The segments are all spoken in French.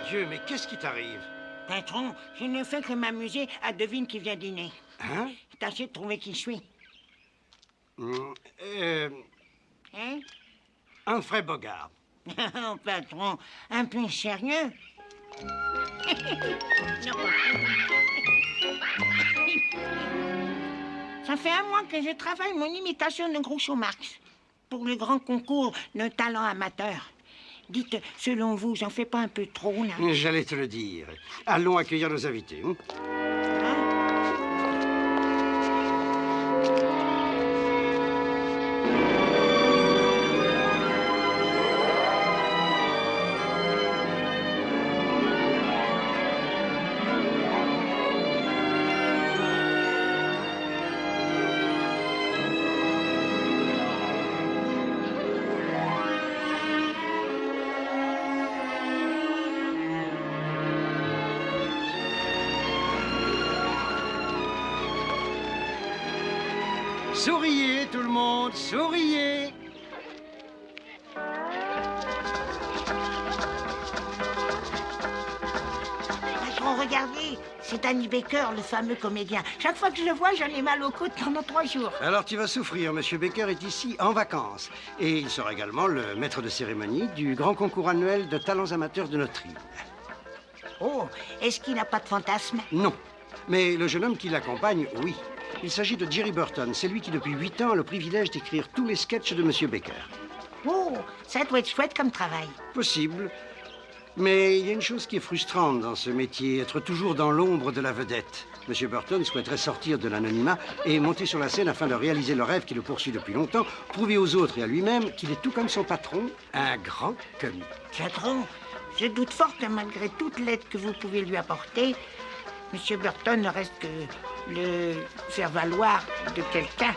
Dieu, mais qu'est-ce qui t'arrive? Patron, je ne fais que m'amuser à devine qui vient dîner. Hein? Tâchez de trouver qui je suis. Hein? Humphrey Bogart. Oh, patron, un peu sérieux. Non, ça fait un mois que je travaille mon imitation de Groucho Marx pour le grand concours de talent amateur. Dites, selon vous, j'en fais pas un peu trop, là? J'allais te le dire. Allons accueillir nos invités. Hein? Souriez, tout le monde, souriez! Patron, regardez, c'est Annie Baker, le fameux comédien. Chaque fois que je le vois, j'en ai mal aux côtes pendant 3 jours. Alors tu vas souffrir, Monsieur Baker est ici en vacances. Et il sera également le maître de cérémonie du grand concours annuel de talents amateurs de notre île. Oh, est-ce qu'il n'a pas de fantasme? Non, mais le jeune homme qui l'accompagne, oui. Il s'agit de Jerry Burton. C'est lui qui, depuis 8 ans, a le privilège d'écrire tous les sketchs de Monsieur Baker. Oh, ça doit être chouette comme travail. Possible. Mais il y a une chose qui est frustrante dans ce métier, être toujours dans l'ombre de la vedette. Monsieur Burton souhaiterait sortir de l'anonymat et monter sur la scène afin de réaliser le rêve qui le poursuit depuis longtemps, prouver aux autres et à lui-même qu'il est tout comme son patron, un grand comique. Patron, je doute fort que malgré toute l'aide que vous pouvez lui apporter, Monsieur Burton ne reste que le faire-valoir de quelqu'un.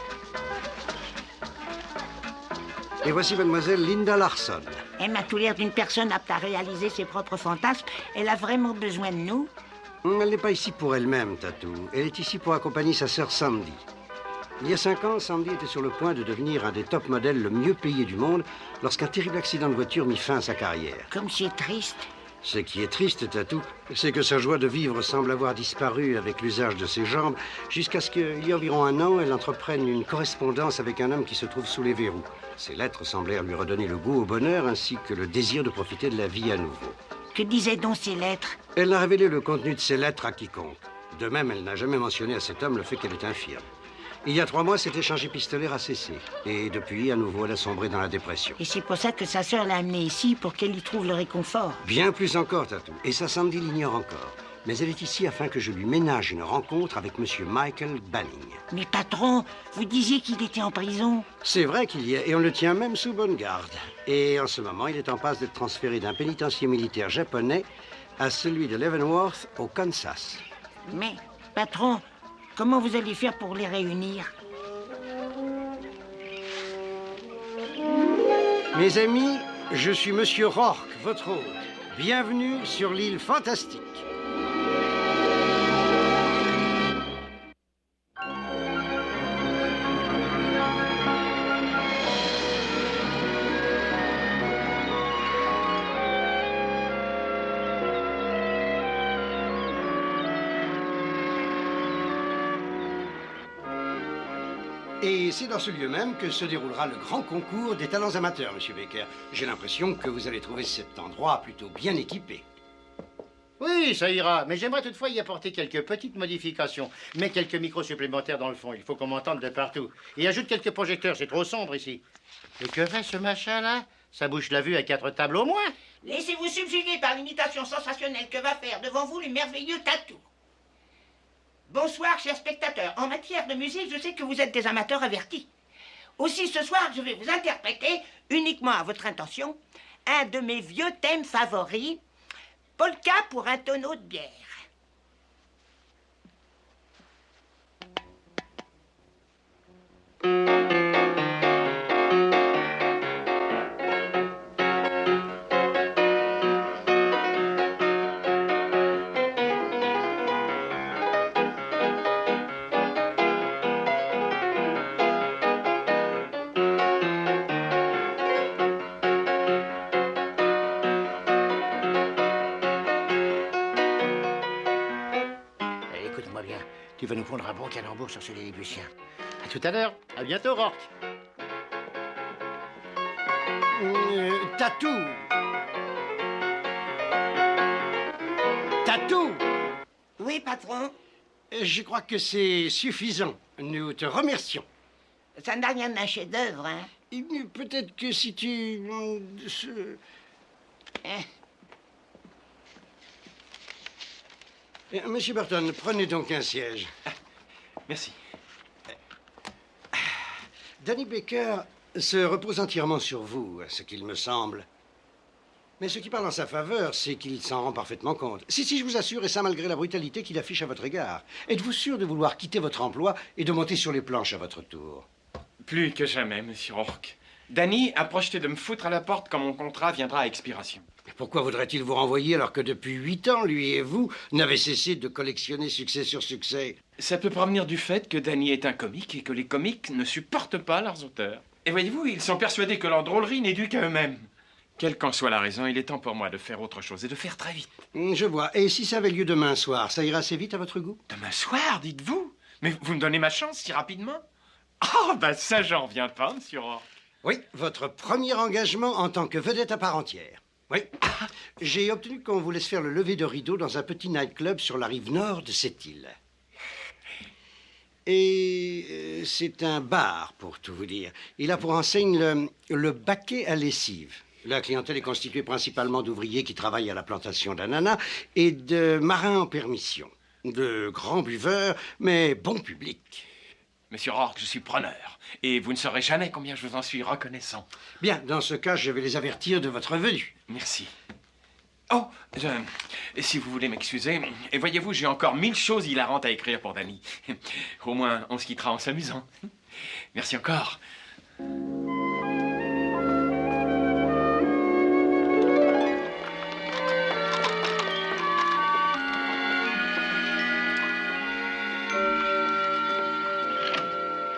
Et voici mademoiselle Linda Larson. Elle m'a tout l'air d'une personne apte à réaliser ses propres fantasmes. Elle a vraiment besoin de nous. Elle n'est pas ici pour elle-même, Tatou. Elle est ici pour accompagner sa sœur Sandy. Il y a 5 ans, Sandy était sur le point de devenir un des top modèles le mieux payé du monde lorsqu'un terrible accident de voiture mit fin à sa carrière. Comme c'est triste. Ce qui est triste, Tatou, c'est que sa joie de vivre semble avoir disparu avec l'usage de ses jambes, jusqu'à ce qu'il y a environ 1 an, elle entreprenne une correspondance avec un homme qui se trouve sous les verrous. Ces lettres semblèrent lui redonner le goût au bonheur, ainsi que le désir de profiter de la vie à nouveau. Que disaient donc ces lettres? Elle n'a révélé le contenu de ces lettres à quiconque. De même, elle n'a jamais mentionné à cet homme le fait qu'elle est infirme. Il y a 3 mois, cet échange épistolaire a cessé. Et depuis, à nouveau, elle a sombré dans la dépression. Et c'est pour ça que sa sœur l'a amenée ici, pour qu'elle y trouve le réconfort. Bien plus encore, Tatou. Et sa Sandy l'ignore encore. Mais elle est ici afin que je lui ménage une rencontre avec Monsieur Michael Banning. Mais patron, vous disiez qu'il était en prison. C'est vrai qu'il y est, et on le tient même sous bonne garde. Et en ce moment, il est en passe d'être transféré d'un pénitencier militaire japonais à celui de Leavenworth, au Kansas. Mais, patron, comment vous allez faire pour les réunir? Mes amis, je suis Monsieur Rourke, votre hôte. Bienvenue sur l'île fantastique. Et c'est dans ce lieu même que se déroulera le grand concours des talents amateurs, Monsieur Baker. J'ai l'impression que vous allez trouver cet endroit plutôt bien équipé. Oui, ça ira, mais j'aimerais toutefois y apporter quelques petites modifications. Mets quelques micros supplémentaires dans le fond, il faut qu'on m'entende de partout. Et ajoute quelques projecteurs, c'est trop sombre ici. Et que fait ce machin-là? Ça bouche la vue à 4 tables au moins. Laissez-vous subjuguer par l'imitation sensationnelle que va faire devant vous le merveilleux Tatou. Bonsoir, chers spectateurs. En matière de musique, je sais que vous êtes des amateurs avertis. Aussi, ce soir, je vais vous interpréter, uniquement à votre intention, un de mes vieux thèmes favoris, Polka pour un tonneau de bière. Tu vas nous pondre un bon calembour sur ce Lilliputien. À tout à l'heure. À bientôt, Rourke. Tatou. Tatou. Oui, patron. Je crois que c'est suffisant. Nous te remercions. Ça n'a rien d'un chef-d'œuvre, hein. Peut-être que si tu... Monsieur Burton, prenez donc un siège. Merci. Danny Baker se repose entièrement sur vous, à ce qu'il me semble. Mais ce qui parle en sa faveur, c'est qu'il s'en rend parfaitement compte. Si, je vous assure, et ça malgré la brutalité qu'il affiche à votre égard. Êtes-vous sûr de vouloir quitter votre emploi et de monter sur les planches à votre tour? Plus que jamais, monsieur Rourke. Danny a projeté de me foutre à la porte quand mon contrat viendra à expiration. Mais pourquoi voudrait-il vous renvoyer alors que depuis 8 ans, lui et vous, n'avez cessé de collectionner succès sur succès? Ça peut provenir du fait que Danny est un comique et que les comiques ne supportent pas leurs auteurs. Et voyez-vous, ils sont persuadés que leur drôlerie n'est due qu'à eux-mêmes. Quelle qu'en soit la raison, il est temps pour moi de faire autre chose et de faire très vite. Je vois. Et si ça avait lieu demain soir, ça ira assez vite à votre goût? Demain soir, dites-vous? Mais vous me donnez ma chance si rapidement? Oh, bah ça, j'en reviens pas, monsieur Rourke. Oui, votre premier engagement en tant que vedette à part entière. Oui. J'ai obtenu qu'on vous laisse faire le lever de rideau dans un petit nightclub sur la rive nord de cette île. Et c'est un bar, pour tout vous dire. Il a pour enseigne le baquet à lessive. La clientèle est constituée principalement d'ouvriers qui travaillent à la plantation d'ananas et de marins en permission. De grands buveurs, mais bon public. Monsieur Rourke, je suis preneur. Et vous ne saurez jamais combien je vous en suis reconnaissant. Bien, dans ce cas, je vais les avertir de votre venue. Merci. Oh, si vous voulez m'excuser, et voyez-vous, j'ai encore 1000 choses hilarantes à écrire pour Danny. Au moins, on se quittera en s'amusant. Merci encore.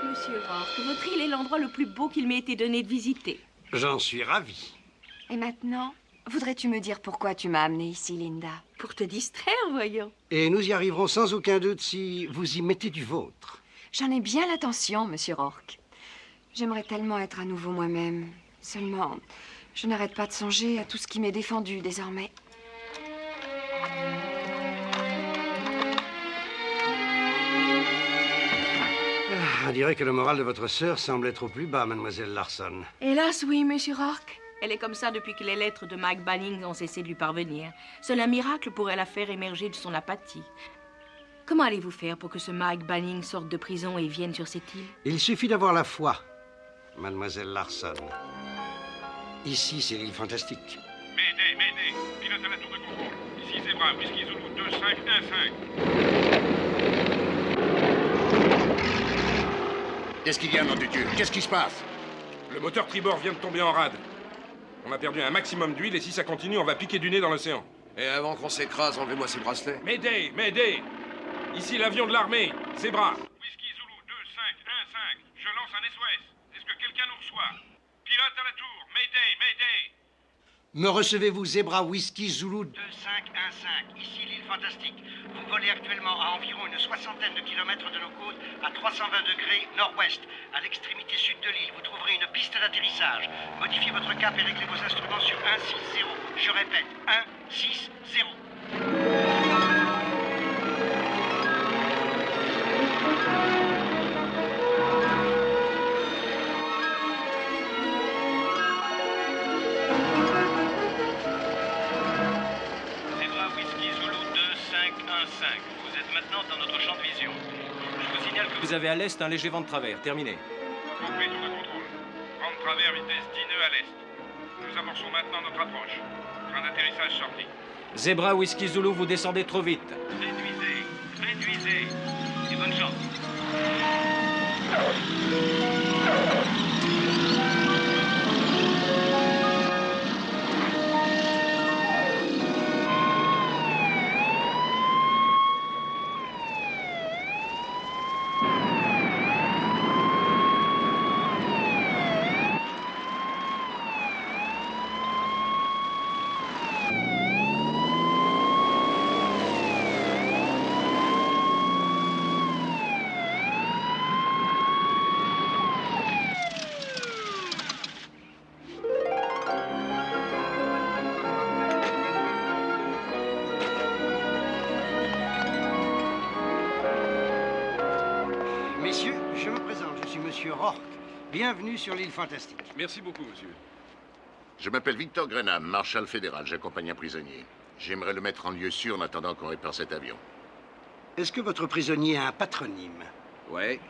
Monsieur Rourke, votre île est l'endroit le plus beau qu'il m'ait été donné de visiter. J'en suis ravi. Et maintenant, voudrais-tu me dire pourquoi tu m'as amenée ici, Linda? Pour te distraire, voyons. Et nous y arriverons sans aucun doute si vous y mettez du vôtre. J'en ai bien l'intention, monsieur Rourke. J'aimerais tellement être à nouveau moi-même. Seulement, je n'arrête pas de songer à tout ce qui m'est défendu désormais. On dirait que le moral de votre sœur semble être au plus bas, mademoiselle Larson. Hélas, oui, monsieur Rourke. Elle est comme ça depuis que les lettres de Mike Banning ont cessé de lui parvenir. Seul un miracle pourrait la faire émerger de son apathie. Comment allez-vous faire pour que ce Mike Banning sorte de prison et vienne sur cette île? Il suffit d'avoir la foi, mademoiselle Larson. Ici, c'est l'île fantastique. Mayday, pilote à la tour de contrôle. Ici Zebra, Whisky Zulu 2515. Qu'est-ce qu'il y a, nom de Dieu? Qu'est-ce qui se passe? Le moteur tribord vient de tomber en rade. On a perdu un maximum d'huile et si ça continue, on va piquer du nez dans l'océan. Et avant qu'on s'écrase, enlevez-moi ces bracelets. Mayday! Ici l'avion de l'armée, Zebra. Whisky Zulu 2515, je lance un SOS. Est-ce que quelqu'un nous reçoit? Pilote à la tour, Mayday! Me recevez-vous, Zebra Whisky Zulu 2515, ici l'île fantastique. Vous volez actuellement à environ une soixantaine de kilomètres de nos côtes, à 320 degrés nord-ouest. À l'extrémité sud de l'île, vous trouverez une piste d'atterrissage. Modifiez votre cap et réglez vos instruments sur 160. Je répète, 160. Vous êtes maintenant dans notre champ de vision. Je vous signale que vous avez à l'est un léger vent de travers. Terminé. Compris, tour de contrôle. Vent de travers, vitesse 10 nœuds à l'est. Nous amorçons maintenant notre approche. Train d'atterrissage sorti. Zebra Whisky Zulu, vous descendez trop vite. Réduisez. Et bonne chance. monsieur Rourke. Bienvenue sur l'île fantastique. Merci beaucoup, monsieur. Je m'appelle Victor Grenham, marshal fédéral. J'accompagne un prisonnier. J'aimerais le mettre en lieu sûr en attendant qu'on répare cet avion. Est-ce que votre prisonnier a un patronyme? Ouais.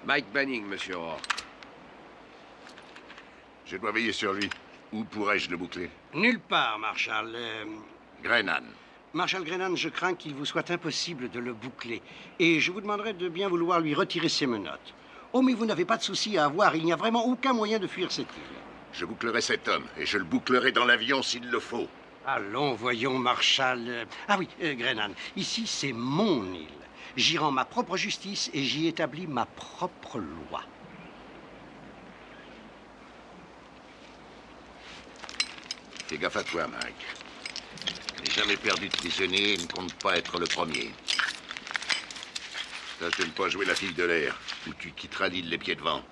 Mike Banning, monsieur Rourke. Je dois veiller sur lui. Où pourrais-je le boucler? Nulle part, Marshal. Grenham. Marshal Grenham, je crains qu'il vous soit impossible de le boucler. Et je vous demanderai de bien vouloir lui retirer ses menottes. Oh, mais vous n'avez pas de souci à avoir. Il n'y a vraiment aucun moyen de fuir cette île. Je bouclerai cet homme, et je le bouclerai dans l'avion s'il le faut. Allons, voyons, Marshal. Ah oui, Grenham, ici, c'est mon île. J'y rends ma propre justice et j'y établis ma propre loi. Fais gaffe à toi, Mike. N'ai jamais perdu de prisonnier et ne compte pas être le premier. Tâche de ne pas jouer la fille de l'air, ou tu quitteras l'île les pieds devant.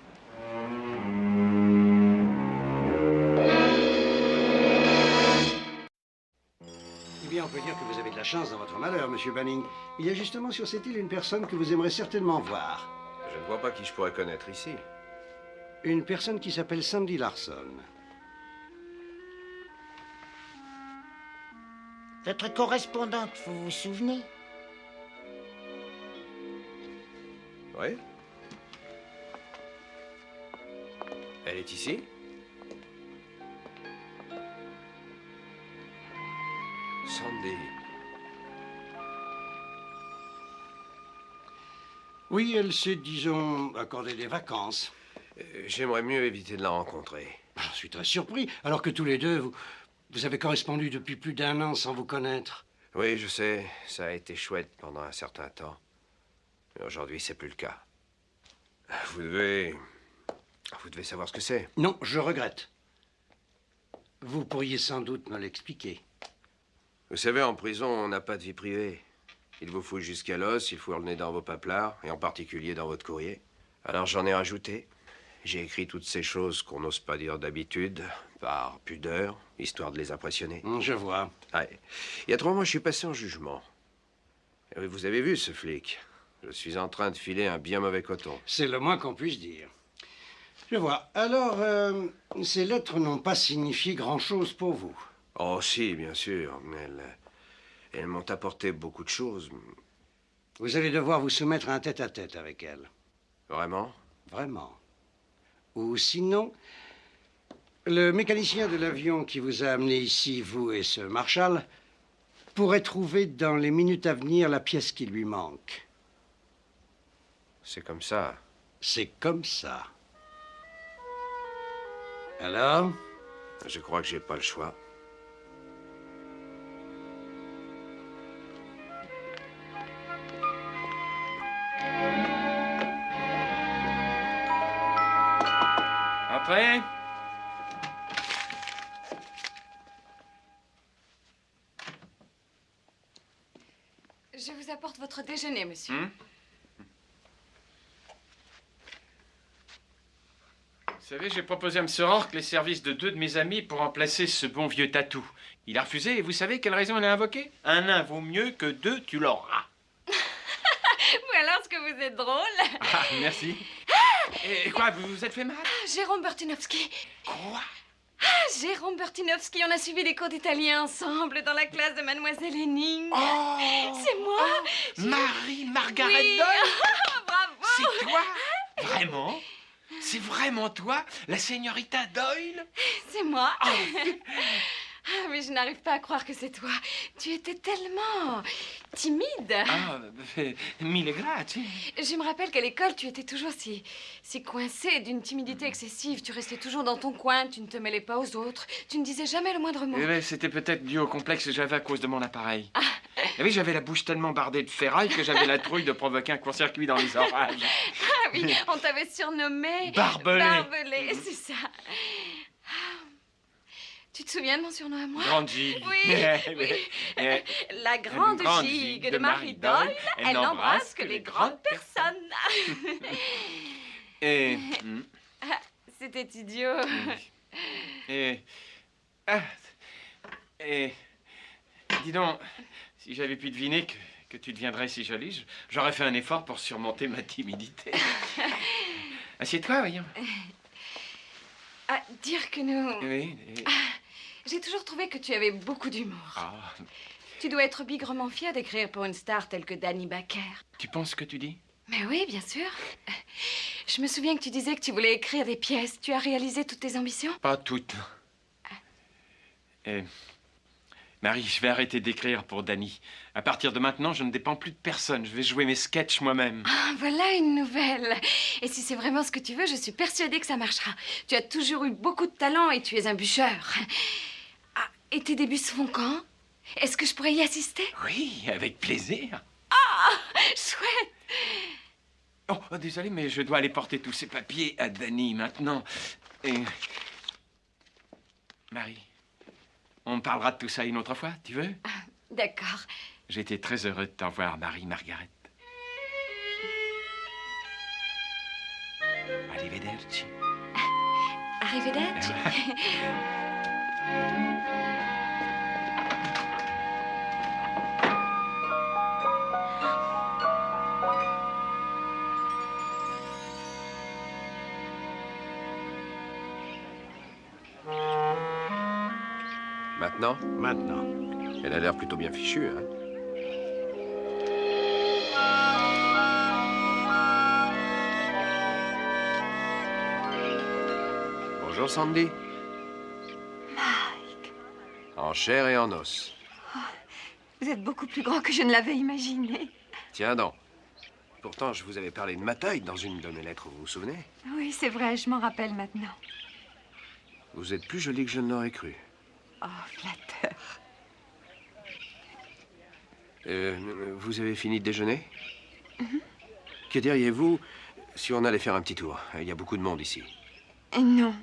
Eh bien, on peut dire que vous avez de la chance dans votre malheur, monsieur Banning. Il y a justement sur cette île une personne que vous aimerez certainement voir. Je ne vois pas qui je pourrais connaître ici. Une personne qui s'appelle Sandy Larson. Votre correspondante, vous vous souvenez? Oui. Elle est ici? Sandy. Oui, elle s'est, disons, accordé des vacances. J'aimerais mieux éviter de la rencontrer. Je suis très surpris, alors que tous les deux, vous avez correspondu depuis plus d'1 an sans vous connaître. Oui, je sais. Ça a été chouette pendant un certain temps. Mais aujourd'hui, c'est plus le cas. Vous devez savoir ce que c'est. Non, je regrette. Vous pourriez sans doute me l'expliquer. Vous savez, en prison, on n'a pas de vie privée. Il vous fout jusqu'à l'os, il fout le nez dans vos paplards, et en particulier dans votre courrier. Alors j'en ai rajouté. J'ai écrit toutes ces choses qu'on n'ose pas dire d'habitude, par pudeur, histoire de les impressionner. Je vois. Ouais. Il y a 3 mois, je suis passé en jugement. Et vous avez vu ce flic. Je suis en train de filer un bien mauvais coton. C'est le moins qu'on puisse dire. Je vois. Alors, ces lettres n'ont pas signifié grand-chose pour vous. Oh si, bien sûr. Elles m'ont apporté beaucoup de choses. Vous allez devoir vous soumettre à un tête-à-tête avec elles. Vraiment? Vraiment. Ou sinon, le mécanicien de l'avion qui vous a amené ici, vous et ce Marshall, pourrait trouver dans les minutes à venir la pièce qui lui manque. C'est comme ça. C'est comme ça. Alors? Je crois que j'ai pas le choix. Entrez. Je vous apporte votre déjeuner, monsieur. Vous savez, j'ai proposé à M. Rourke les services de 2 de mes amis pour remplacer ce bon vieux tatou. Il a refusé et vous savez quelle raison il a invoquée? Un nain vaut mieux que 2, tu l'auras. Ou alors, ce que vous êtes drôle. Ah, merci. Et quoi, vous vous êtes fait mal? Jérôme Bertinovski. Quoi? Jérôme Bertinovski, on a suivi des cours d'italien ensemble dans la classe de Mademoiselle Henning. Oh! C'est moi. Marie-Margaret Oui. Doyle? Bravo. C'est toi? Vraiment? C'est vraiment toi, la señorita Doyle? C'est moi. Oh. Ah, mais je n'arrive pas à croire que c'est toi. Tu étais tellement timide. Ah, mille grazie. Je me rappelle qu'à l'école, tu étais toujours si coincé, d'une timidité excessive. Tu restais toujours dans ton coin, tu ne te mêlais pas aux autres. Tu ne disais jamais le moindre mot. Eh ben, c'était peut-être dû au complexe que j'avais à cause de mon appareil. Eh oui, j'avais la bouche tellement bardée de ferraille que j'avais la trouille de provoquer un court-circuit dans les orages. Ah oui, on t'avait surnommé... Barbelé. Barbelé, c'est ça. Tu te souviens de mon surnom à moi? Grande gigue. Oui, oui. La grande gigue de Marie Doyle, elle n'embrasse que les grandes personnes. Et... C'était idiot. Et... Dis donc, si j'avais pu deviner que tu deviendrais si jolie, j'aurais fait un effort pour surmonter ma timidité. Assieds-toi, voyons. À dire que nous... Oui. J'ai toujours trouvé que tu avais beaucoup d'humour. Ah, Tu dois être bigrement fier d'écrire pour une star telle que Danny Baker. tu penses ce que tu dis? Mais oui, bien sûr. Je me souviens que tu disais que tu voulais écrire des pièces. Tu as réalisé toutes tes ambitions? Pas toutes. Marie, je vais arrêter d'écrire pour Danny. À partir de maintenant, je ne dépends plus de personne. Je vais jouer mes sketchs moi-même. Ah, voilà une nouvelle. Et si c'est vraiment ce que tu veux, je suis persuadée que ça marchera. Tu as toujours eu beaucoup de talent et tu es un bûcheur. Ah, et tes débuts se font quand? Est-ce que je pourrais y assister? Oui, avec plaisir. Ah, chouette. Oh, désolé, mais je dois aller porter tous ces papiers à Danny maintenant. Et... Marie, on parlera de tout ça une autre fois, tu veux? D'accord. J'ai été très heureux de t'en voir, Marie-Margaret. Arrivederci. Arrivederci. Maintenant? Maintenant. Elle a l'air plutôt bien fichue, hein? Bonjour, Sandy. Mike. En chair et en os. Vous êtes beaucoup plus grand que je ne l'avais imaginé. Tiens donc. Pourtant, je vous avais parlé de ma taille dans une de mes lettres, vous vous souvenez? Oui, c'est vrai, je m'en rappelle maintenant. Vous êtes plus jolie que je ne l'aurais cru. Oh, flatteur. Vous avez fini de déjeuner? Que diriez-vous si on allait faire un petit tour? Il y a beaucoup de monde ici. Non.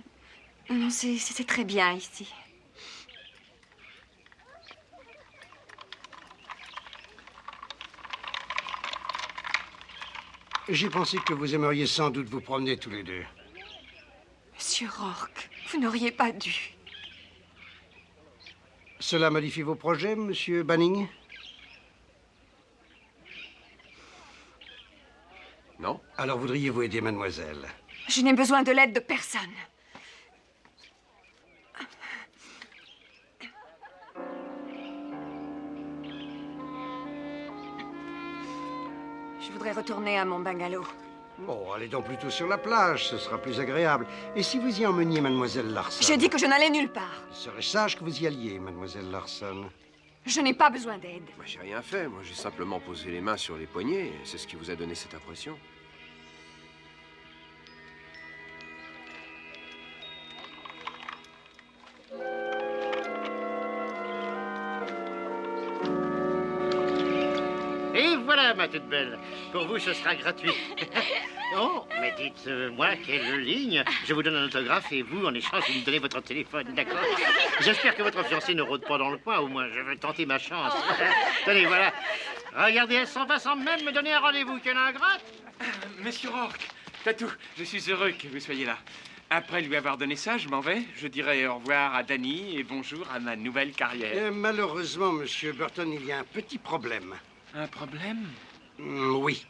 Non, c'est très bien ici. J'ai pensé que vous aimeriez sans doute vous promener tous les deux. Monsieur Rourke, vous n'auriez pas dû. Cela modifie vos projets, monsieur Banning? Non? Alors voudriez-vous aider mademoiselle? Je n'ai besoin de l'aide de personne. Je voudrais retourner à mon bungalow. Oh, allez donc plutôt sur la plage, ce sera plus agréable. Et si vous y emmeniez mademoiselle Larson? J'ai dit que je n'allais nulle part. Il serait sage que vous y alliez, mademoiselle Larson. Je n'ai pas besoin d'aide. Moi, j'ai rien fait. Moi, j'ai simplement posé les mains sur les poignets. C'est ce qui vous a donné cette impression. Et voilà, ma toute belle. Pour vous, ce sera gratuit. Oh, mais dites-moi quelle ligne. Je vous donne un autographe et vous, en échange, vous me donnez votre téléphone, d'accord? J'espère que votre fiancée ne rôde pas dans le coin. Au moins, je veux tenter ma chance. Tenez, voilà. Regardez, elle s'en va sans même me donner un rendez-vous. Quelle ingrate! Monsieur Rourke, Tatou, je suis heureux que vous soyez là. Après lui avoir donné ça, je m'en vais. Je dirai au revoir à Danny et bonjour à ma nouvelle carrière. Malheureusement, monsieur Burton, il y a un petit problème. Un problème? Oui.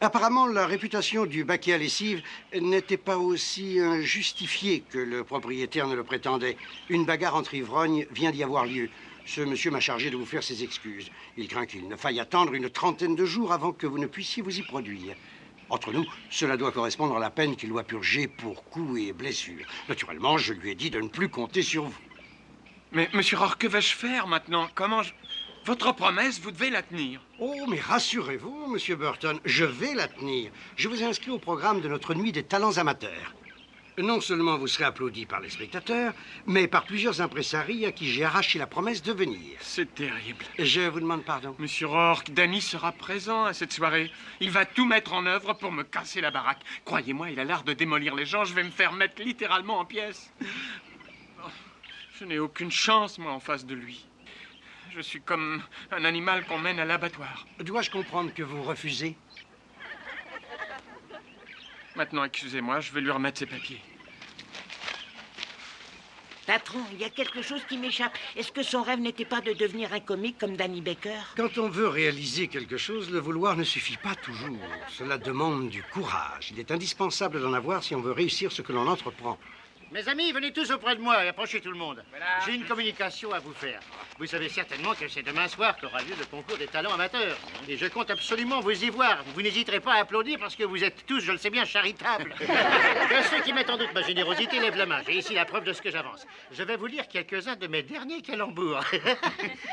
Apparemment, la réputation du baquet à lessive n'était pas aussi justifiée que le propriétaire ne le prétendait. Une bagarre entre ivrognes vient d'y avoir lieu. Ce monsieur m'a chargé de vous faire ses excuses. Il craint qu'il ne faille attendre une trentaine de jours avant que vous ne puissiez vous y produire. Entre nous, cela doit correspondre à la peine qu'il doit purger pour coups et blessures. Naturellement, je lui ai dit de ne plus compter sur vous. Mais, monsieur Rourke, que vais-je faire maintenant? Comment je... Votre promesse, vous devez la tenir. Oh, mais rassurez-vous, monsieur Burton, je vais la tenir. Je vous ai inscrit au programme de notre nuit des talents amateurs. Non seulement vous serez applaudi par les spectateurs, mais par plusieurs impresaries à qui j'ai arraché la promesse de venir. C'est terrible. Je vous demande pardon. Monsieur Rourke, Danny sera présent à cette soirée. Il va tout mettre en œuvre pour me casser la baraque. Croyez-moi, il a l'art de démolir les gens. Je vais me faire mettre littéralement en pièces. Je n'ai aucune chance, moi, en face de lui. Je suis comme un animal qu'on mène à l'abattoir. Dois-je comprendre que vous refusez? Maintenant, excusez-moi, je vais lui remettre ses papiers. Patron, il y a quelque chose qui m'échappe. Est-ce que son rêve n'était pas de devenir un comique comme Danny Baker? Quand on veut réaliser quelque chose, le vouloir ne suffit pas toujours. Cela demande du courage. Il est indispensable d'en avoir si on veut réussir ce que l'on entreprend. Mes amis, venez tous auprès de moi et approchez tout le monde. Voilà. J'ai une communication à vous faire. Vous savez certainement que c'est demain soir qu'aura lieu le concours des talents amateurs. Et je compte absolument vous y voir. Vous n'hésiterez pas à applaudir parce que vous êtes tous, je le sais bien, charitables. Que ceux qui mettent en doute ma générosité lèvent la main. J'ai ici la preuve de ce que j'avance. Je vais vous lire quelques-uns de mes derniers calembours.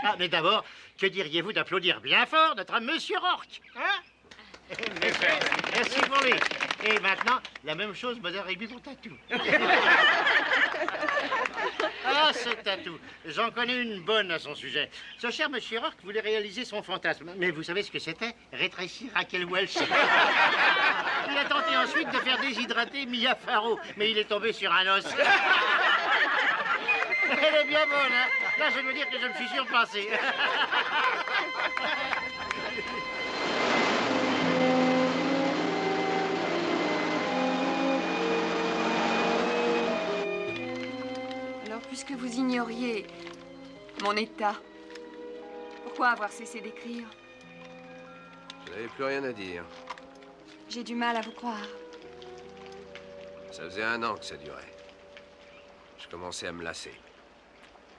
Ah, mais d'abord, que diriez-vous d'applaudir bien fort notre monsieur Rourke, hein? Merci pour lui. Et maintenant, la même chose me arrive pour Tatou. Ah, ce Tatou. J'en connais une bonne à son sujet. Ce cher monsieur Rourke voulait réaliser son fantasme. Mais vous savez ce que c'était? Rétrécir Raquel Welch. Il a tenté ensuite de faire déshydrater Mia Farrow, mais il est tombé sur un os. Elle est bien bonne, hein? Là, je dois dire que je me suis surpassé. Puisque vous ignoriez mon état, pourquoi avoir cessé d'écrire? Je n'avais plus rien à dire. J'ai du mal à vous croire. Ça faisait 1 an que ça durait. Je commençais à me lasser.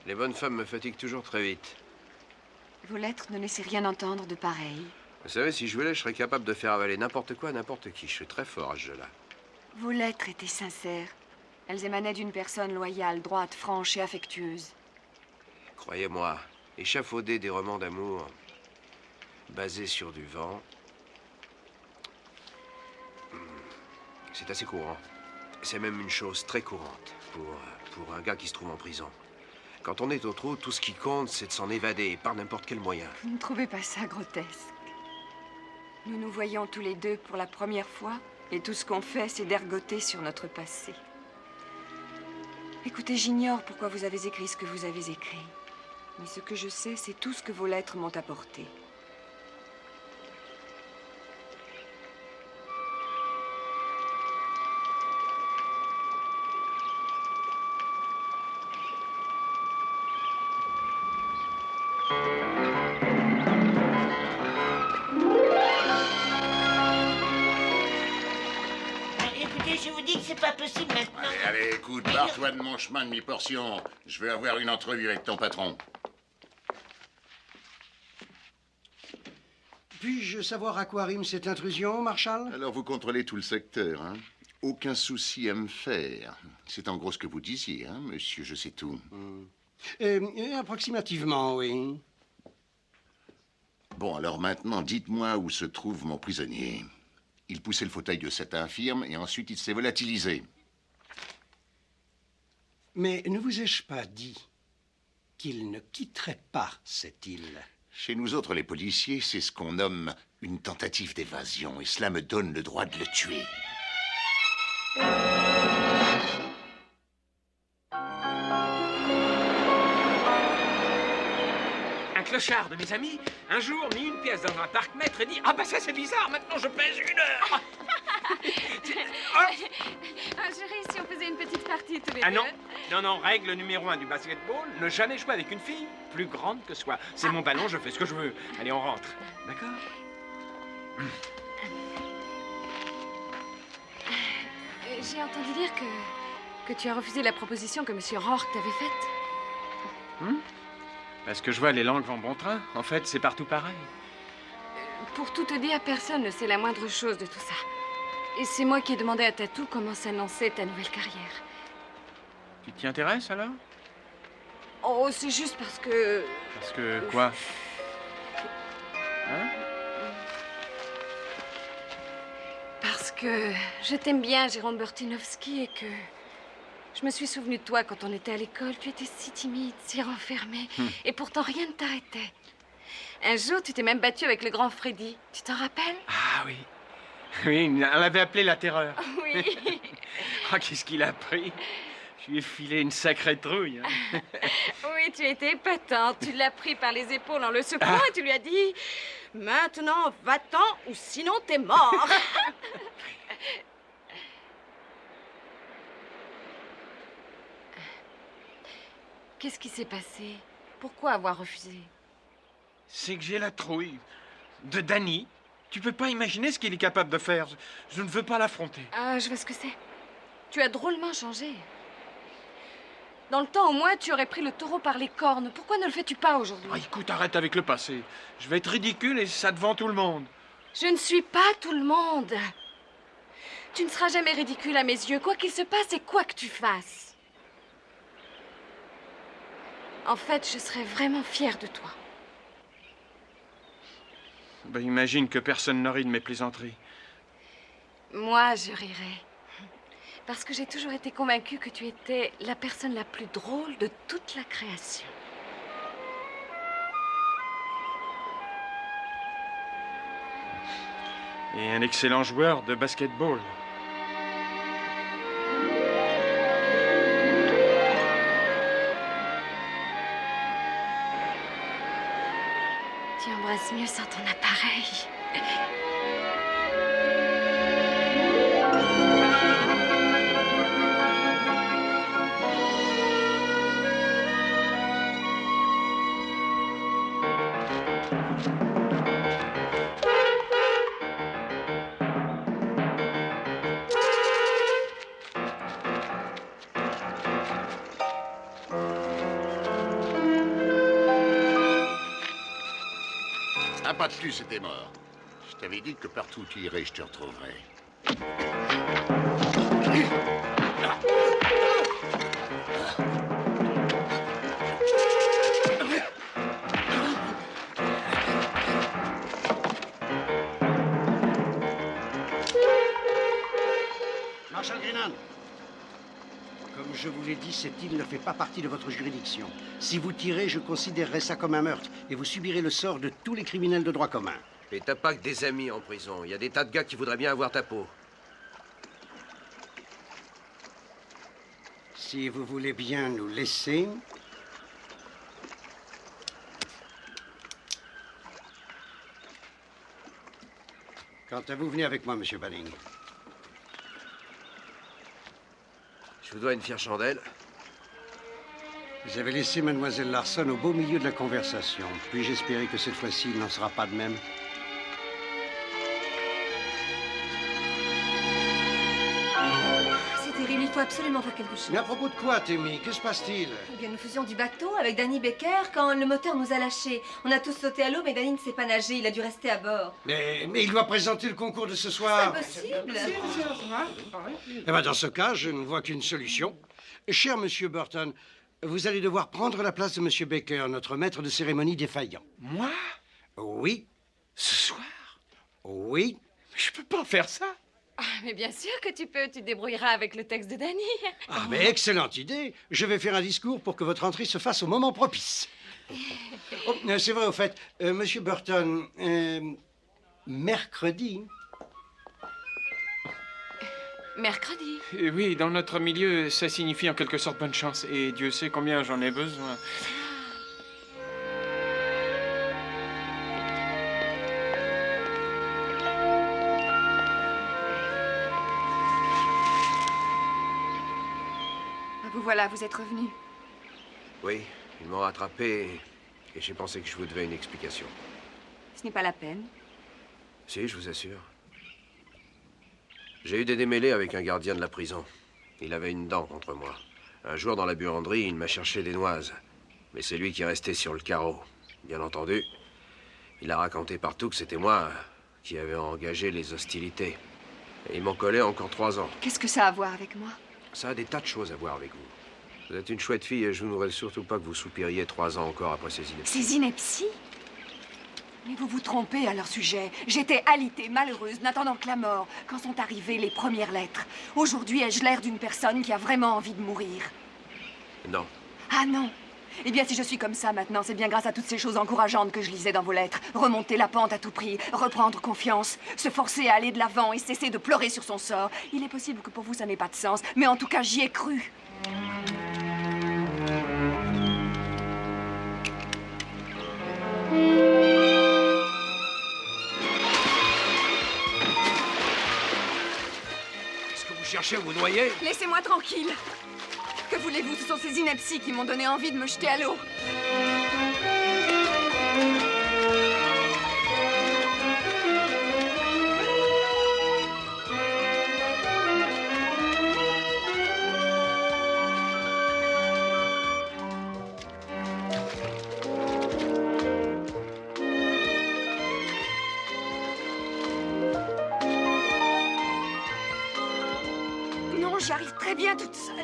Les bonnes femmes me fatiguent toujours très vite. Vos lettres ne laissaient rien entendre de pareil. Vous savez, si je voulais, je serais capable de faire avaler n'importe quoi à n'importe qui. Je suis très fort à ce jeu-là. Vos lettres étaient sincères. Elles émanaient d'une personne loyale, droite, franche et affectueuse. Croyez-moi, échafauder des romans d'amour basés sur du vent, c'est assez courant. C'est même une chose très courante pour un gars qui se trouve en prison. Quand on est au trou, tout ce qui compte, c'est de s'en évader par n'importe quel moyen. Vous ne trouvez pas ça grotesque? Nous nous voyons tous les deux pour la première fois et tout ce qu'on fait, c'est d'ergoter sur notre passé. Écoutez, j'ignore pourquoi vous avez écrit ce que vous avez écrit. Mais ce que je sais, c'est tout ce que vos lettres m'ont apporté. Je vous dis que c'est pas possible maintenant. Allez, écoute, barre-toi de mon chemin de mi-portion. Je veux avoir une entrevue avec ton patron. Puis-je savoir à quoi rime cette intrusion, Marshall? Alors, vous contrôlez tout le secteur, hein? Aucun souci à me faire. C'est en gros ce que vous disiez, hein, monsieur, je sais tout. Approximativement, oui. Bon, alors maintenant, dites-moi où se trouve mon prisonnier. Il poussait le fauteuil de cette infirme et ensuite il s'est volatilisé. Mais ne vous ai-je pas dit qu'il ne quitterait pas cette île? Chez nous autres, les policiers, c'est ce qu'on nomme une tentative d'évasion et cela me donne le droit de le tuer. Un clochard de mes amis, un jour, mis une pièce dans un parc-mètre et dit « Ah bah ça c'est bizarre, maintenant je pèse 1 heure !» Chérie, si on faisait une petite partie tous les Ah deux. non, non, non, règle numéro 1 du basketball, ne jamais jouer avec une fille plus grande que soi. C'est mon ballon, je fais ce que je veux. Allez, on rentre. D'accord? J'ai entendu dire que tu as refusé la proposition que M. Rourke t'avait faite. Parce que je vois les langues vont bon train. En fait, c'est partout pareil. Pour tout te dire, personne ne sait la moindre chose de tout ça. Et c'est moi qui ai demandé à Tatou comment s'annonçait ta nouvelle carrière. Tu t'y intéresses alors? Oh, c'est juste parce que... Parce que quoi? Hein? Parce que je t'aime bien, Jérôme Burtinovsky, et que je me suis souvenu de toi quand on était à l'école. Tu étais si timide, si renfermé, et pourtant rien ne t'arrêtait. Un jour, tu t'es même battu avec le grand Freddy. Tu t'en rappelles? Ah oui. Oui, on l'avait appelé la terreur. Oui. Ah, qu'est-ce qu'il a pris? Je lui ai filé une sacrée trouille. Hein. Oui, tu étais épatante. Tu l'as pris par les épaules en le secouant et tu lui as dit « Maintenant, va-t'en ou sinon t'es mort !» Qu'est-ce qui s'est passé? Pourquoi avoir refusé? C'est que j'ai la trouille de Danny. Tu peux pas imaginer ce qu'il est capable de faire. Je ne veux pas l'affronter. Ah, je vois ce que c'est. Tu as drôlement changé. Dans le temps, au moins, tu aurais pris le taureau par les cornes. Pourquoi ne le fais-tu pas aujourd'hui? Ah, écoute, arrête avec le passé. Je vais être ridicule et ça devant tout le monde. Je ne suis pas tout le monde. Tu ne seras jamais ridicule à mes yeux, quoi qu'il se passe et quoi que tu fasses. En fait, je serais vraiment fière de toi. Ben, imagine que personne ne rit de mes plaisanteries. Moi, je rirais. Parce que j'ai toujours été convaincue que tu étais la personne la plus drôle de toute la création. Et un excellent joueur de basketball. Tu embrasses mieux sans ton appareil. Un pas de plus, c'était mort. Je t'avais dit que partout où tu irais, je te retrouverais. Marshal Greenan, comme je vous l'ai dit, cette île ne fait pas partie de votre juridiction. Si vous tirez, je considérerai ça comme un meurtre et vous subirez le sort de tous les criminels de droit commun. Et t'as pas que des amis en prison. Il y a des tas de gars qui voudraient bien avoir ta peau. Si vous voulez bien nous laisser... Quant à vous, venez avec moi, Monsieur Banning. Je vous dois une fière chandelle. Vous avez laissé Mademoiselle Larson au beau milieu de la conversation. Puis-je espérer que cette fois-ci, il n'en sera pas de même? C'est terrible, il faut absolument faire quelque chose. Mais à propos de quoi, Tammy? Que se passe-t-il? Eh bien, nous faisions du bateau avec Danny Baker quand le moteur nous a lâchés. On a tous sauté à l'eau, mais Danny ne sait pas nager, il a dû rester à bord. Mais il doit présenter le concours de ce soir. C'est impossible. Eh bien, dans ce cas, je ne vois qu'une solution. Cher Monsieur Burton, vous allez devoir prendre la place de Monsieur Baker, notre maître de cérémonie défaillant. Moi? Oui. Ce soir? Oui. Mais je peux pas faire ça. Ah, mais bien sûr que tu peux. Tu te débrouilleras avec le texte de Danny. Ah, mais excellente idée. Je vais faire un discours pour que votre entrée se fasse au moment propice. Oh, c'est vrai, au fait. Monsieur Burton, mercredi... Mercredi. Oui, dans notre milieu, ça signifie en quelque sorte bonne chance. Et Dieu sait combien j'en ai besoin. Vous voilà, vous êtes revenu. Oui, ils m'ont rattrapé et j'ai pensé que je vous devais une explication. Ce n'est pas la peine. Si, je vous assure. J'ai eu des démêlés avec un gardien de la prison. Il avait une dent contre moi. Un jour, dans la buanderie, il m'a cherché des noises. Mais c'est lui qui est resté sur le carreau. Bien entendu, il a raconté partout que c'était moi qui avais engagé les hostilités. Et ils m'ont collé encore 3 ans. Qu'est-ce que ça a à voir avec moi? Ça a des tas de choses à voir avec vous. Vous êtes une chouette fille et je ne voudrais surtout pas que vous soupiriez 3 ans encore après ces inepties. Ces inepties? Mais vous vous trompez à leur sujet. J'étais alitée, malheureuse, n'attendant que la mort, quand sont arrivées les premières lettres. Aujourd'hui, ai-je l'air d'une personne qui a vraiment envie de mourir? Non. Ah non? Eh bien, si je suis comme ça maintenant, c'est bien grâce à toutes ces choses encourageantes que je lisais dans vos lettres. Remonter la pente à tout prix, reprendre confiance, se forcer à aller de l'avant et cesser de pleurer sur son sort. Il est possible que pour vous, ça n'ait pas de sens, mais en tout cas, j'y ai cru. Est-ce que vous cherchez à vous noyer? Laissez-moi tranquille. Que voulez-vous? Ce sont ces inepties qui m'ont donné envie de me jeter à l'eau. Non, j'y arrive très bien toute seule.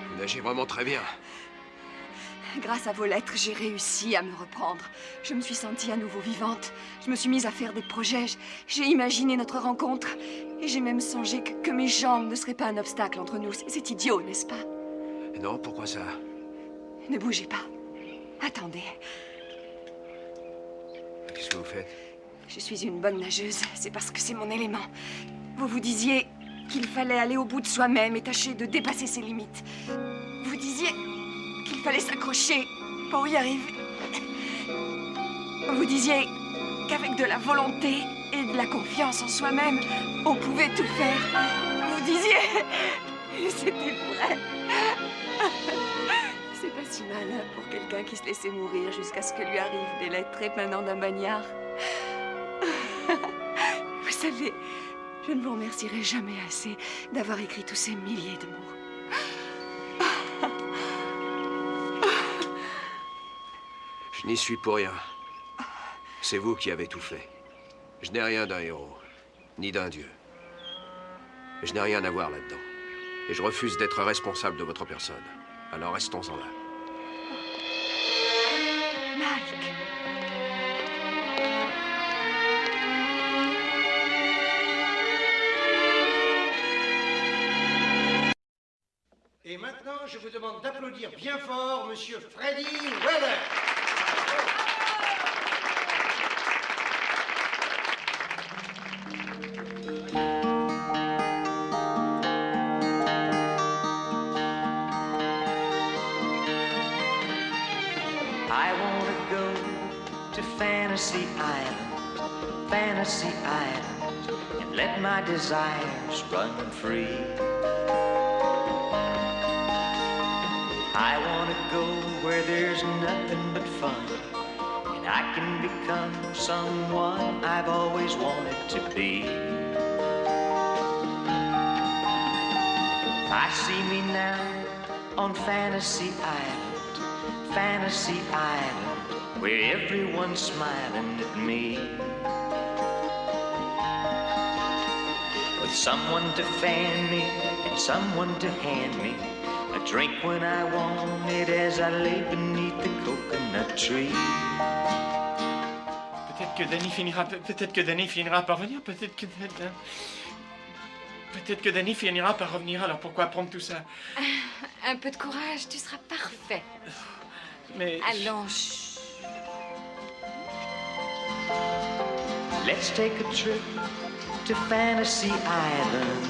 Vous nagez vraiment très bien. Grâce à vos lettres, j'ai réussi à me reprendre. Je me suis sentie à nouveau vivante. Je me suis mise à faire des projets. J'ai imaginé notre rencontre. Et j'ai même songé que mes jambes ne seraient pas un obstacle entre nous. C'est idiot, n'est-ce pas? Non, pourquoi ça? Ne bougez pas. Attendez. Qu'est-ce que vous faites? Je suis une bonne nageuse. C'est parce que c'est mon élément. Vous vous disiez qu'il fallait aller au bout de soi-même et tâcher de dépasser ses limites. Vous disiez qu'il fallait s'accrocher pour y arriver. Vous disiez qu'avec de la volonté et de la confiance en soi-même, on pouvait tout faire. Vous disiez... Et c'était vrai. C'est pas si malin pour quelqu'un qui se laissait mourir jusqu'à ce que lui arrivent des lettres émanant d'un bagnard. Vous savez, je ne vous remercierai jamais assez d'avoir écrit tous ces milliers de mots. Je n'y suis pour rien. C'est vous qui avez tout fait. Je n'ai rien d'un héros, ni d'un dieu. Je n'ai rien à voir là-dedans. Et je refuse d'être responsable de votre personne. Alors restons-en là. Mike. Et maintenant, je vous demande d'applaudir bien fort Monsieur Freddy Weller. I want to go to Fantasy Island, and let my desires run free. I want to go where there's nothing but fun, and I can become someone I've always wanted to be. I see me now on Fantasy Island, where everyone's smiling at me. With someone to fan me and someone to hand me a drink when I want it as I lay beneath the coconut tree. Peut-être que Danny finira par revenir, peut-être que Danny finira par revenir, alors pourquoi prendre tout ça? Un peu de courage, tu seras parfait. Mais... Allons, chut. Let's take a trip to Fantasy Island.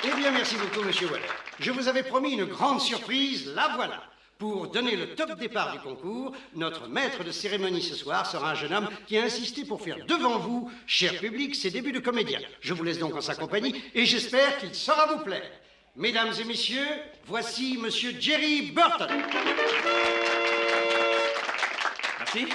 Eh bien, merci beaucoup, Monsieur Weller. Je vous avais promis une grande surprise, la voilà. Pour donner le top départ du concours, notre maître de cérémonie ce soir sera un jeune homme qui a insisté pour faire devant vous, cher public, ses débuts de comédien. Je vous laisse donc en sa compagnie et j'espère qu'il saura vous plaire. Mesdames et messieurs, voici Monsieur Jerry Burton. Merci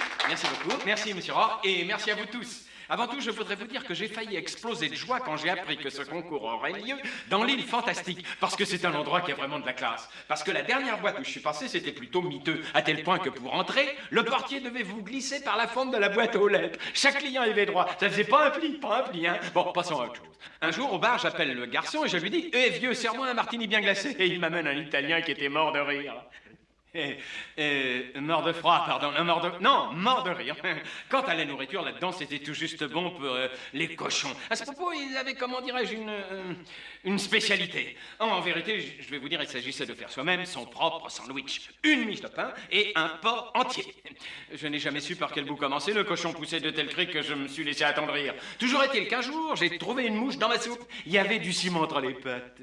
beaucoup. Merci, Monsieur Rohr, et merci à vous tous. Avant tout, je voudrais vous dire que j'ai failli exploser de joie quand j'ai appris que ce concours aurait lieu dans l'île Fantastique, parce que c'est un endroit qui a vraiment de la classe. Parce que la dernière boîte où je suis passé, c'était plutôt miteux, à tel point que pour entrer, le portier devait vous glisser par la fente de la boîte aux lettres. Chaque client avait droit. Ça faisait pas un pli, hein. Bon, passons à autre chose. Un jour, au bar, j'appelle le garçon et je lui dis « Eh, vieux, serre-moi un martini bien glacé ». Et il m'amène un Italien qui était mort de rire. Mort de froid, pardon. Non, mort de rire. Quant à la nourriture, là-dedans, c'était tout juste bon pour les cochons. À ce propos, ils avaient, comment dirais-je, une spécialité. En vérité, je vais vous dire, il s'agissait de faire soi-même son propre sandwich. Une miche de pain et un porc entier. Je n'ai jamais su par quel bout commencer. Le cochon poussait de tels cris que je me suis laissé attendrir. Toujours est-il qu'un jour, j'ai trouvé une mouche dans ma soupe. Il y avait du ciment entre les pattes.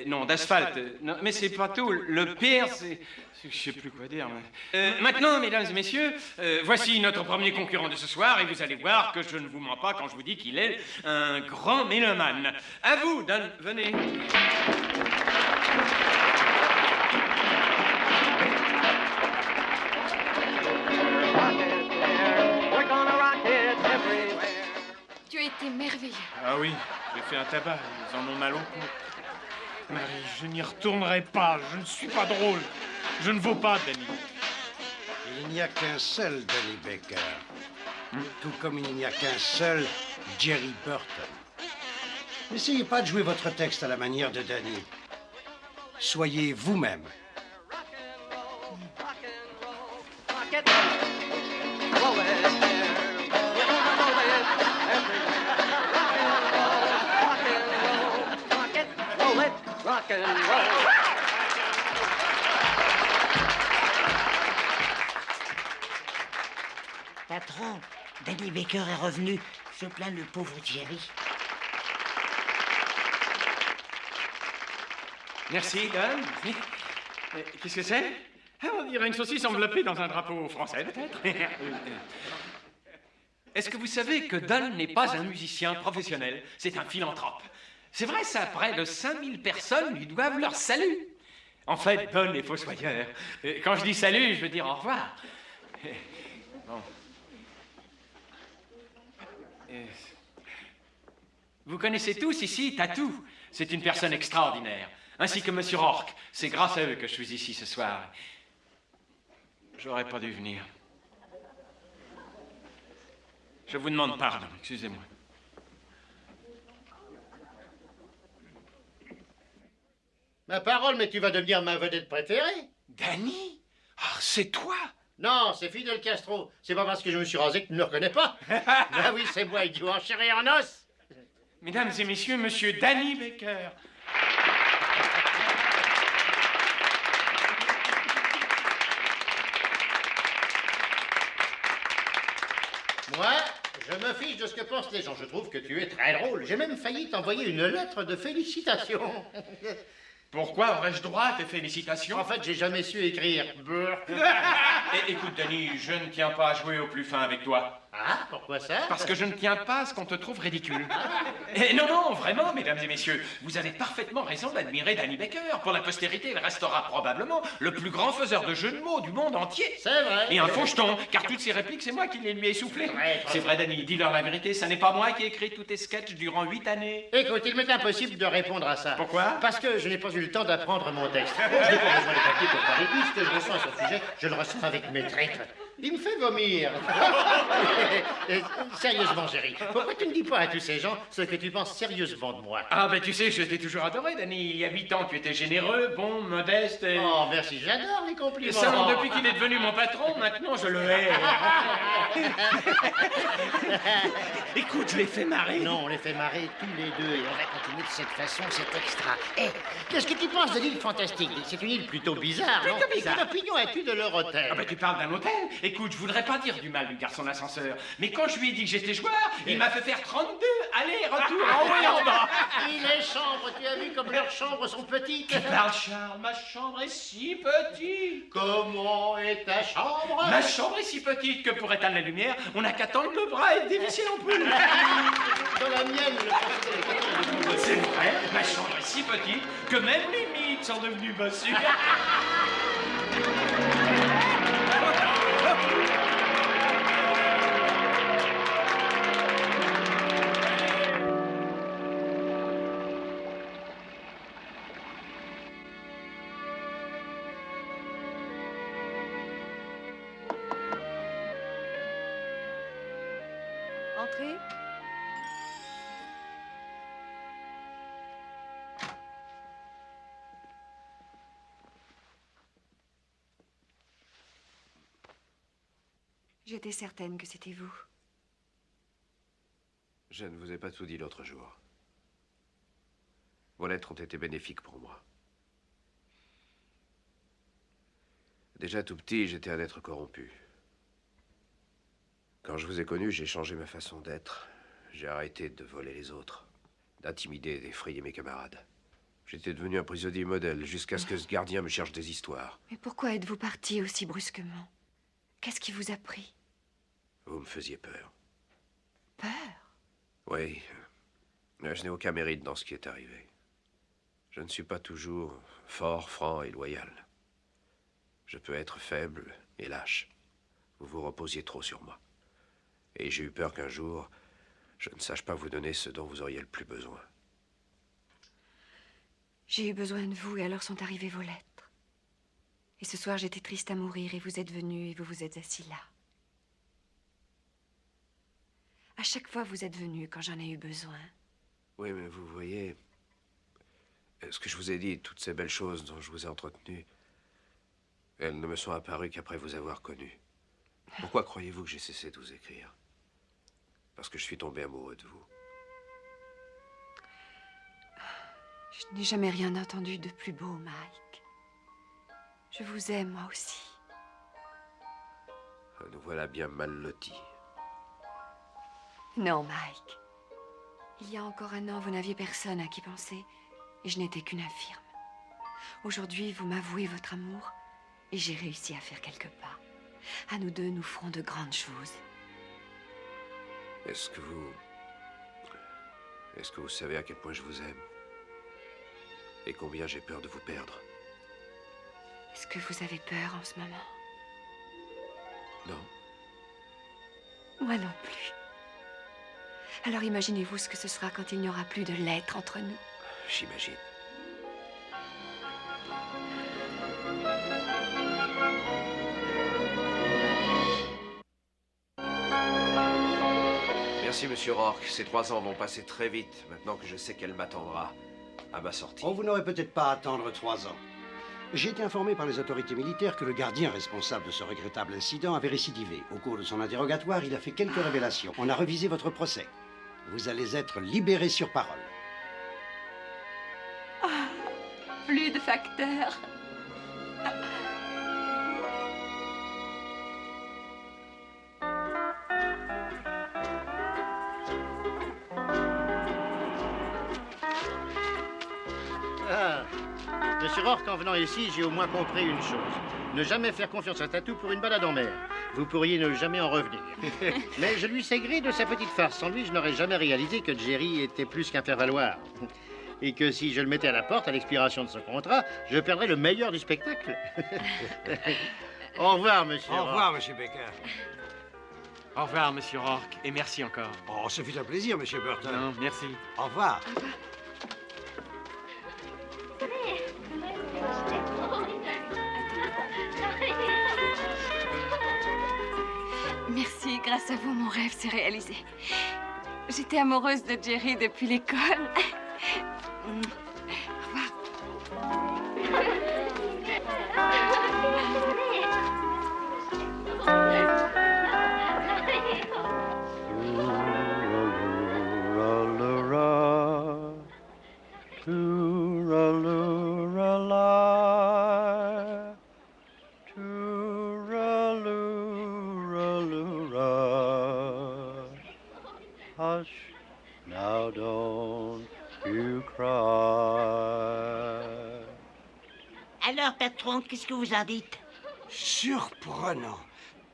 Non, d'asphalte. Non, mais c'est pas tout. Le pire, c'est... Je sais plus quoi dire. Maintenant, mesdames et messieurs, voici notre premier concurrent de ce soir, et vous allez voir que je ne vous mens pas quand je vous dis qu'il est un grand mélomane. À vous, Dan, venez. Tu as été merveilleux. Ah oui, j'ai fait un tabac, ils en ont mal au cou. Marie, je n'y retournerai pas, je ne suis pas drôle. Je ne vaux pas, Danny. Il n'y a qu'un seul Danny Baker. Tout comme il n'y a qu'un seul Jerry Burton. N'essayez pas de jouer votre texte à la manière de Danny. Soyez vous-même. Patron, Danny Baker est revenu. Se plaint le pauvre Jerry. Merci, Dan. Qu'est-ce que c'est? On dirait une saucisse enveloppée dans un drapeau français, peut-être. Est-ce que vous savez que Don n'est pas un musicien professionnel? C'est un philanthrope. C'est vrai, ça, près de 5000 personnes lui doivent leur salut. En fait, Don est fossoyeur. Quand je dis salut, je veux dire au revoir. Bon. Vous connaissez tous ici Tatou. C'est une personne extraordinaire. Ainsi que Monsieur Rourke. C'est grâce à eux que je suis ici ce soir. J'aurais pas dû venir. Je vous demande pardon, excusez-moi. Ma parole, mais tu vas devenir ma vedette préférée. Danny? Ah, c'est toi? Non, c'est Fidel Castro. C'est pas parce que je me suis rasé que tu ne me reconnais pas. Ah oui, c'est moi, idiot en chair et en os. Mesdames et messieurs, Monsieur Danny Baker. Moi, je me fiche de ce que pensent les gens. Je trouve que tu es très drôle. J'ai même failli t'envoyer une lettre de félicitations. Pourquoi aurais-je droit à tes félicitations? En fait, j'ai jamais su écrire. Écoute, Danny, je ne tiens pas à jouer au plus fin avec toi. Ah, pourquoi ça? Parce que je ne tiens pas à ce qu'on te trouve ridicule. Et non, non, vraiment, mesdames et messieurs, vous avez parfaitement raison d'admirer Danny Baker. Pour la postérité, il restera probablement le plus grand faiseur de jeux de mots du monde entier. C'est vrai. Et un faucheton, car toutes ces répliques, c'est moi qui les lui ai soufflées. C'est vrai, Danny, dis-leur la vérité, ça n'est pas moi qui ai écrit tous tes sketchs durant 8 années. Écoute, il m'est impossible de répondre à ça. Pourquoi? Parce que je n'ai pas eu le temps d'apprendre mon texte. Je n'ai pas besoin de papier pour parler. Tout ce que je ressens à ce sujet, je le ressens avec mes tripes. Il me fait vomir. Sérieusement, Jerry, pourquoi tu ne dis pas à tous ces gens ce que tu penses sérieusement de moi? Ah, ben tu sais, je t'ai toujours adoré, Danny. Il y a 8 ans, tu étais généreux, bon, modeste et... Oh, merci, j'adore les compliments. Seulement depuis qu'il est devenu mon patron, maintenant je le hais. Écoute, je les fais marrer. Non, on les fait marrer tous les deux et on va continuer de cette façon, c'est extra. Hé, qu'est-ce que tu penses de l'île fantastique? C'est une île plutôt bizarre, non? Plutôt bizarre. Quelle opinion as-tu de leur hôtel? Ah ben tu parles d'un hôtel? Écoute, je voudrais pas dire du mal du garçon d'ascenseur, mais quand je lui ai dit que j'étais joueur, il m'a fait faire 32 allers-retours en haut et en bas. Et les chambres, tu as vu comme leurs chambres sont petites? Tu parles, Charles, ma chambre est si petite. Comment est ta chambre? Ma chambre est si petite que pour éteindre la lumière, on n'a qu'à tendre le bras et dévisser l'ampoule. Dans la mienne, le C'est vrai, ma chambre est si petite que même les mythes sont devenus bossus. J'étais certaine que c'était vous. Je ne vous ai pas tout dit l'autre jour. Vos lettres ont été bénéfiques pour moi. Déjà tout petit, j'étais un être corrompu. Quand je vous ai connu, j'ai changé ma façon d'être. J'ai arrêté de voler les autres, d'intimider et d'effrayer mes camarades. J'étais devenu un prisonnier modèle jusqu'à ce que ce gardien me cherche des histoires. Mais pourquoi êtes-vous parti aussi brusquement? Qu'est-ce qui vous a pris? Vous me faisiez peur. Peur? Oui. Je n'ai aucun mérite dans ce qui est arrivé. Je ne suis pas toujours fort, franc et loyal. Je peux être faible et lâche. Vous vous reposiez trop sur moi. Et j'ai eu peur qu'un jour, je ne sache pas vous donner ce dont vous auriez le plus besoin. J'ai eu besoin de vous et alors sont arrivées vos lettres. Et ce soir, j'étais triste à mourir et vous êtes venu et vous vous êtes assis là. À chaque fois, vous êtes venu quand j'en ai eu besoin. Oui, mais vous voyez, ce que je vous ai dit, toutes ces belles choses dont je vous ai entretenu, elles ne me sont apparues qu'après vous avoir connu. Pourquoi croyez-vous que j'ai cessé de vous écrire? Parce que je suis tombé amoureux de vous. Je n'ai jamais rien entendu de plus beau, Mike. Je vous aime, moi aussi. Nous voilà bien mal lotis. Non, Mike. Il y a encore un an, vous n'aviez personne à qui penser, et je n'étais qu'une infirme. Aujourd'hui, vous m'avouez votre amour, et j'ai réussi à faire quelques pas. À nous deux, nous ferons de grandes choses. Est-ce que vous savez à quel point je vous aime? Et combien j'ai peur de vous perdre? Est-ce que vous avez peur en ce moment? Non. Moi non plus. Alors imaginez-vous ce que ce sera quand il n'y aura plus de lettres entre nous. J'imagine. Merci, monsieur Rourke. Ces 3 ans vont passer très vite, maintenant que je sais qu'elle m'attendra à ma sortie. Oh, vous n'aurez peut-être pas à attendre 3 ans. J'ai été informé par les autorités militaires que le gardien responsable de ce regrettable incident avait récidivé. Au cours de son interrogatoire, il a fait quelques révélations. On a revisé votre procès. Vous allez être libéré sur parole. Ah, plus de facteurs. Monsieur Rourke, en venant ici, j'ai au moins compris une chose. Ne jamais faire confiance à Tatou pour une balade en mer. Vous pourriez ne jamais en revenir. Mais je lui sais gré de sa petite farce. Sans lui, je n'aurais jamais réalisé que Jerry était plus qu'un faire-valoir. Et que si je le mettais à la porte à l'expiration de ce contrat, je perdrais le meilleur du spectacle. Au revoir, monsieur Rourke. Au revoir, monsieur Baker. Au revoir, monsieur Rourke, et merci encore. Oh, ce fut un plaisir, monsieur Burton. Non, merci. Au revoir. Au revoir. Merci, grâce à vous, mon rêve s'est réalisé. J'étais amoureuse de Jerry depuis l'école. Au revoir. Hush, now don't you cry. Alors, patron, qu'est-ce que vous en dites? Surprenant.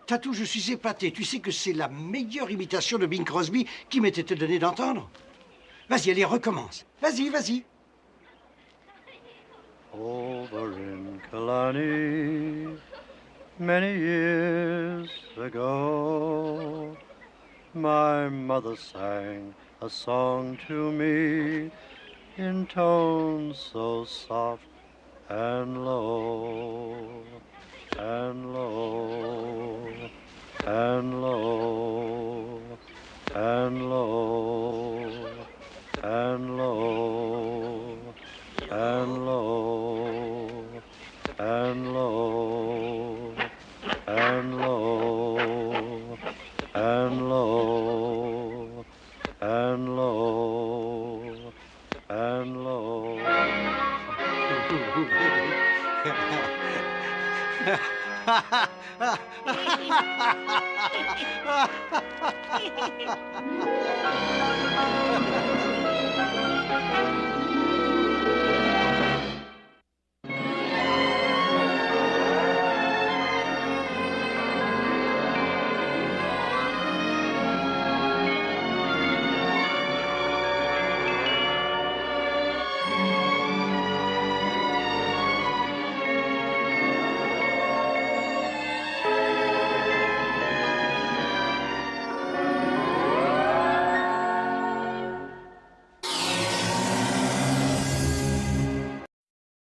Tatou, je suis épaté. Tu sais que c'est la meilleure imitation de Bing Crosby qui m'était donnée d'entendre. Vas-y, allez, recommence. Vas-y, vas-y. Over in Killarney, many years ago, my mother sang a song to me in tones so soft and low, and low, and low, and low, and low, and low, and low, and low.